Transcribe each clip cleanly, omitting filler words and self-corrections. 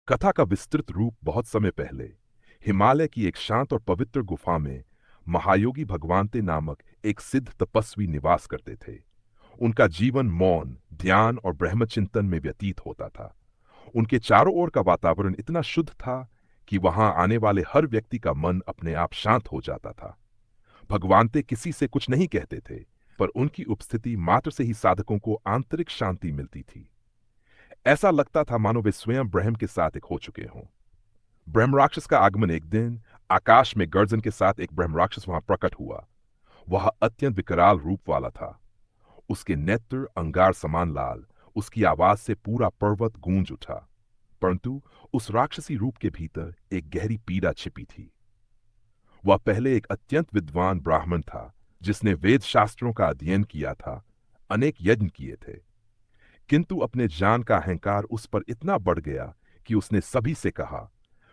कथा का विस्तृत रूप बहुत समय पहले हिमालय की एक शांत और पवित्र गुफा में महायोगी भगवानते नामक एक सिद्ध तपस्वी निवास करते थे। उनका जीवन मौन, ध्यान और ब्रह्मचिंतन में व्यतीत होता था। उनके चारों ओर का वातावरण इतना शुद्ध था कि वहां आने वाले हर व्यक्ति का मन अपने आप शांत हो जाता था। भगवानते किसी से कुछ नहीं कहते थे, पर उनकी उपस्थिति मात्र से ही साधकों को आंतरिक शांति मिलती थी। ऐसा लगता था मानो वे स्वयं ब्रह्म के साथ एक हो चुके हों। ब्रह्म राक्षस का आगमन एक दिन आकाश में गर्जन के साथ एक ब्रह्म राक्षस वहां प्रकट हुआ। वह अत्यंत विकराल रूप वाला था। उसके नेत्र अंगार समान लाल, उसकी आवाज से पूरा पर्वत गूंज उठा। परंतु उस राक्षसी रूप के भीतर एक गहरी पीड़ा छिपी थी। वह पहले एक अत्यंत विद्वान ब्राह्मण था, जिसने वेद शास्त्रों का अध्ययन किया था, अनेक यज्ञ किए थे। किंतु अपने जान का अहंकार उस पर इतना बढ़ गया कि उसने सभी से कहा,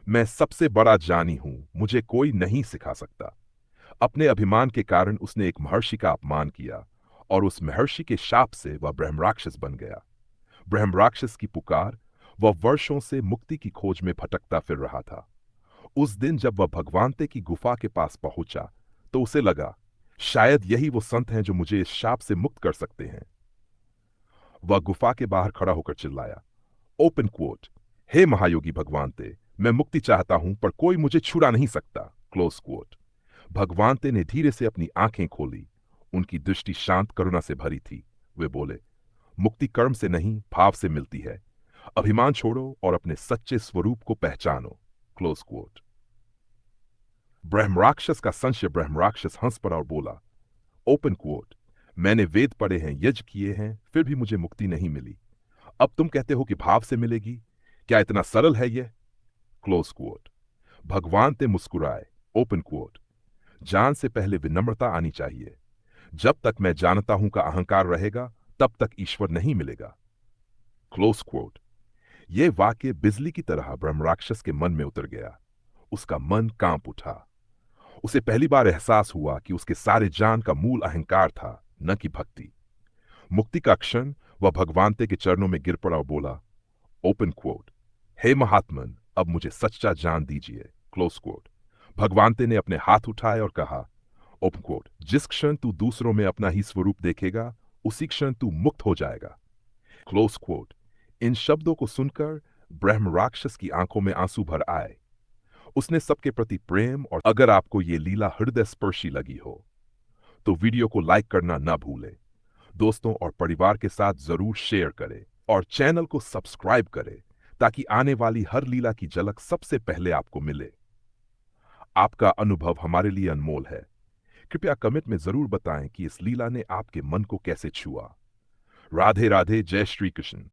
मैं सबसे बड़ा ज्ञानी हूं, मुझे कोई नहीं सिखा सकता। अपने अभिमान के कारण उसने एक महर्षि का अपमान किया और उस महर्षि के शाप से वह ब्रह्मराक्षस बन गया। ब्रह्मराक्षस की पुकार, वह वर्षों से मुक्ति की खोज में भटकता फिर रहा था। उस दिन जब वह भगवानते की गुफा के पास पहुंचा तो उसे लगा, शायद यही वो संत हैं जो मुझे इस शाप से मुक्त कर सकते हैं। वह गुफा के बाहर खड़ा होकर चिल्लाया, ओपन क्वोट, हे महायोगी भगवानते, मैं मुक्ति चाहता हूं पर कोई मुझे छुड़ा नहीं सकता, क्लोज क्वोट। भगवानते ने धीरे से अपनी आंखें खोली। उनकी दृष्टि शांत करुणा से भरी थी। वे बोले, मुक्ति कर्म से नहीं भाव से मिलती है। अभिमान छोड़ो और अपने सच्चे स्वरूप को पहचानो, क्लोज क्वोट। ब्रह्मराक्षस का संशय ब्रह्मराक्षस हंस पड़ा और बोला, ओपन क्वोट, मैंने वेद पढ़े हैं, यज्ञ किए हैं, फिर भी मुझे मुक्ति नहीं मिली। अब तुम कहते हो कि भाव से मिलेगी? क्या इतना सरल है यह? Close quote. भगवान ते मुस्कुराए, ओपन क्वोट, जान से पहले विनम्रता आनी चाहिए। जब तक मैं जानता हूं का अहंकार रहेगा, तब तक ईश्वर नहीं मिलेगा, क्लोज क्वोट। यह वाक्य बिजली की तरह ब्रह्मराक्षस के मन में उतर गया। उसका मन कांप उठा। उसे पहली बार एहसास हुआ कि उसके सारे जान का मूल अहंकार था, न कि भक्ति। मुक्ति का क्षण वह भगवानते के चरणों में गिर पड़ा और बोला, ओपन क्वोट, हे महात्मन, अब मुझे सच्चा जान दीजिए, क्लोज क्वोट। भगवानते ने अपने हाथ उठाए और कहा, ओपन क्वोट, जिस क्षण तू दूसरों में अपना ही स्वरूप देखेगा, उसी क्षण तू मुक्त हो जाएगा, क्लोज क्वोट। इन शब्दों को सुनकर ब्रह्म राक्षस की आंखों में आंसू भर आए। उसने सबके प्रति प्रेम, और अगर आपको ये लीला हृदय स्पर्शी लगी हो तो वीडियो को लाइक करना ना भूलें। दोस्तों और परिवार के साथ जरूर शेयर करें और चैनल को सब्सक्राइब करें ताकि आने वाली हर लीला की झलक सबसे पहले आपको मिले। आपका अनुभव हमारे लिए अनमोल है। कृपया कमेंट में जरूर बताएं कि इस लीला ने आपके मन को कैसे छुआ। राधे राधे, जय श्री कृष्ण।